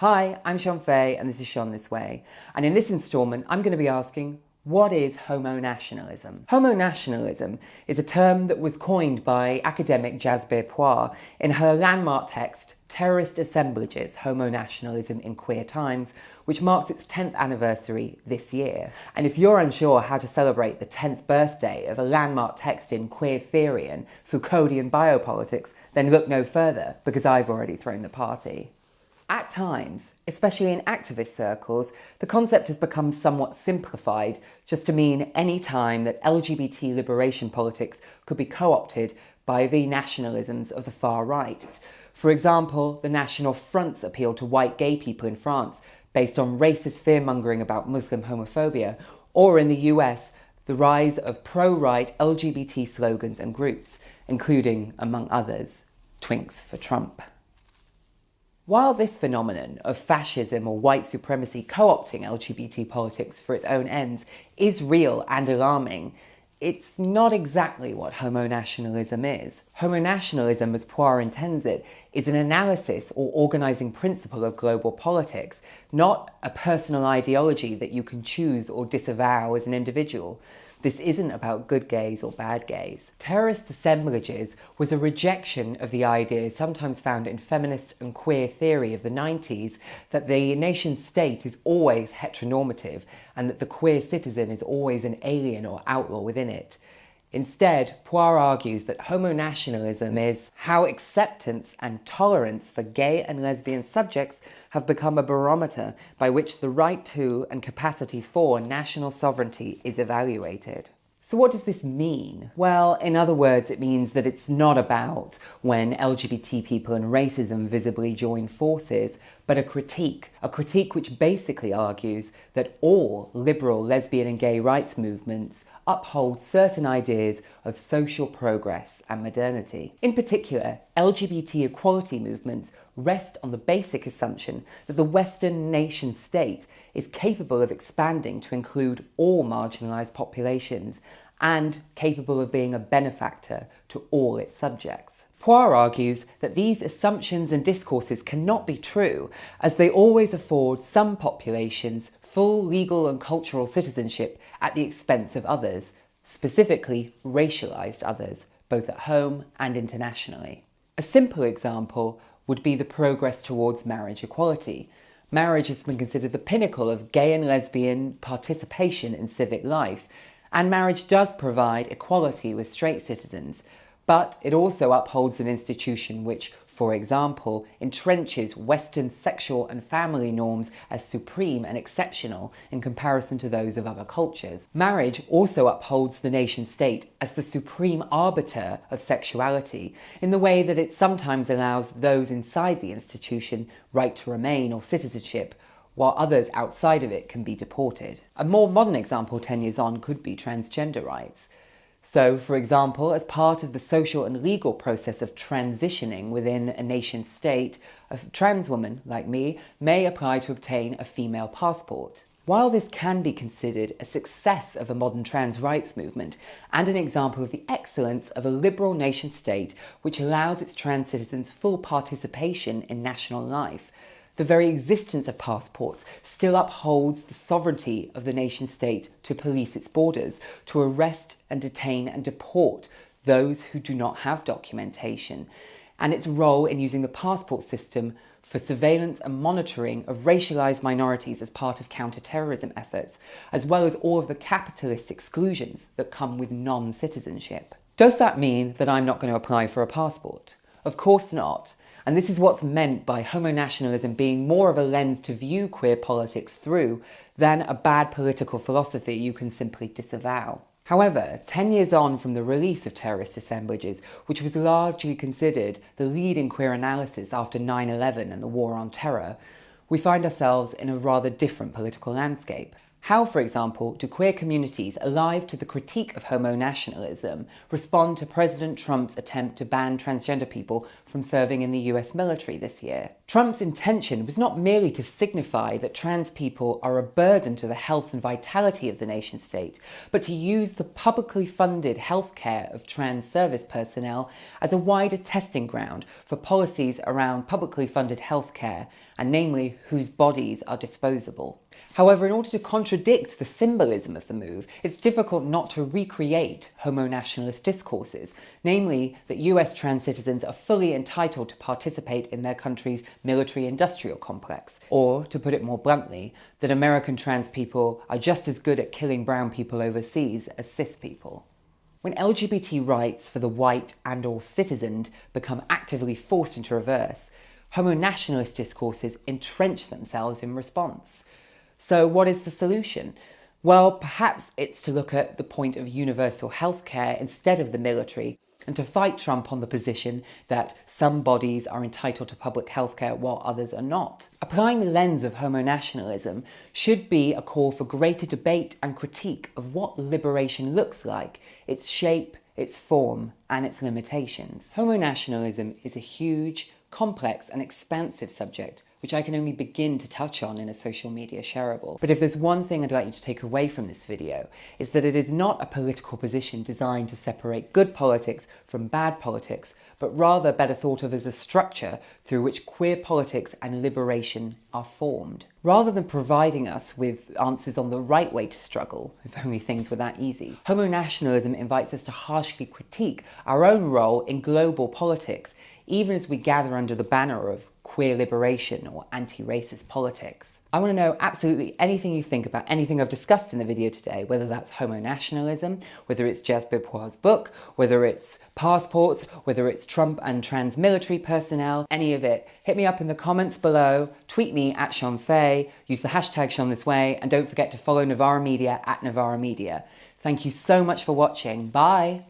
Hi, I'm SHONTHISWAY and this is Shon This Way. And in this instalment, I'm going to be asking, what is homonationalism? Homonationalism is a term that was coined by academic Jasbir Puar in her landmark text, Terrorist Assemblages, Homonationalism in Queer Times, which marks its 10th anniversary this year. And if you're unsure how to celebrate the 10th birthday of a landmark text in queer theory and Foucauldian biopolitics, then look no further, because I've already thrown the party. At times, especially in activist circles, the concept has become somewhat simplified just to mean any time that LGBT liberation politics could be co-opted by the nationalisms of the far right. For example, the National Front's appeal to white gay people in France based on racist fear-mongering about Muslim homophobia, or in the US, the rise of pro-right LGBT slogans and groups, including, among others, Twinks for Trump. While this phenomenon of fascism or white supremacy co-opting LGBT politics for its own ends is real and alarming, it's not exactly what homonationalism is. Homonationalism, as Puar intends it, is an analysis or organising principle of global politics, not a personal ideology that you can choose or disavow as an individual. This isn't about good gays or bad gays. Terrorist Assemblages was a rejection of the idea sometimes found in feminist and queer theory of the 90s that the nation state is always heteronormative and that the queer citizen is always an alien or outlaw within it. Instead, Puar argues that homonationalism is how acceptance and tolerance for gay and lesbian subjects have become a barometer by which the right to and capacity for national sovereignty is evaluated. So what does this mean? Well, in other words, it means that it's not about when LGBT people and racism visibly join forces, but a critique which basically argues that all liberal lesbian and gay rights movements uphold certain ideas of social progress and modernity. In particular, LGBT equality movements rest on the basic assumption that the Western nation state is capable of expanding to include all marginalised populations and capable of being a benefactor to all its subjects. Puar argues that these assumptions and discourses cannot be true, as they always afford some populations full legal and cultural citizenship at the expense of others, specifically racialised others, both at home and internationally. A simple example would be the progress towards marriage equality. Marriage has been considered the pinnacle of gay and lesbian participation in civic life, and marriage does provide equality with straight citizens, but it also upholds an institution which, for example, entrenches Western sexual and family norms as supreme and exceptional in comparison to those of other cultures. Marriage also upholds the nation state as the supreme arbiter of sexuality, in the way that it sometimes allows those inside the institution right to remain or citizenship, while others outside of it can be deported. A more modern example 10 years on could be transgender rights. So, for example, as part of the social and legal process of transitioning within a nation state, a trans woman, like me, may apply to obtain a female passport. While this can be considered a success of a modern trans rights movement and an example of the excellence of a liberal nation state which allows its trans citizens full participation in national life, the very existence of passports still upholds the sovereignty of the nation state to police its borders, to arrest and detain and deport those who do not have documentation, and its role in using the passport system for surveillance and monitoring of racialised minorities as part of counter-terrorism efforts, as well as all of the capitalist exclusions that come with non-citizenship. Does that mean that I'm not going to apply for a passport? Of course not. And this is what's meant by homonationalism being more of a lens to view queer politics through than a bad political philosophy you can simply disavow. However, 10 years on from the release of Terrorist Assemblages, which was largely considered the leading queer analysis after 9/11 and the War on Terror, we find ourselves in a rather different political landscape. How, for example, do queer communities alive to the critique of homonationalism respond to President Trump's attempt to ban transgender people from serving in the US military this year? Trump's intention was not merely to signify that trans people are a burden to the health and vitality of the nation state, but to use the publicly funded healthcare of trans service personnel as a wider testing ground for policies around publicly funded healthcare, and namely whose bodies are disposable. However, in order to contradict the symbolism of the move, it's difficult not to recreate homonationalist discourses, namely that US trans citizens are fully entitled to participate in their country's military-industrial complex, or, to put it more bluntly, that American trans people are just as good at killing brown people overseas as cis people. When LGBT rights for the white and/or citizened become actively forced into reverse, homonationalist discourses entrench themselves in response. So what is the solution? Well, perhaps it's to look at the point of universal healthcare instead of the military, and to fight Trump on the position that some bodies are entitled to public healthcare while others are not. Applying the lens of homonationalism should be a call for greater debate and critique of what liberation looks like, its shape, its form, and its limitations. Homonationalism is a huge, complex and expansive subject, which I can only begin to touch on in a social media shareable. But if there's one thing I'd like you to take away from this video, is that it is not a political position designed to separate good politics from bad politics, but rather better thought of as a structure through which queer politics and liberation are formed. Rather than providing us with answers on the right way to struggle, if only things were that easy, homonationalism invites us to harshly critique our own role in global politics, even as we gather under the banner of queer liberation or anti-racist politics. I want to know absolutely anything you think about anything I've discussed in the video today, whether that's homonationalism, whether it's Jasbir Puar's book, whether it's passports, whether it's Trump and trans military personnel, any of it. Hit me up in the comments below, tweet me at SHONTHISWAY, use the hashtag SHONTHISWAY, and don't forget to follow NovaraMedia at NovaraMedia. Thank you so much for watching. Bye!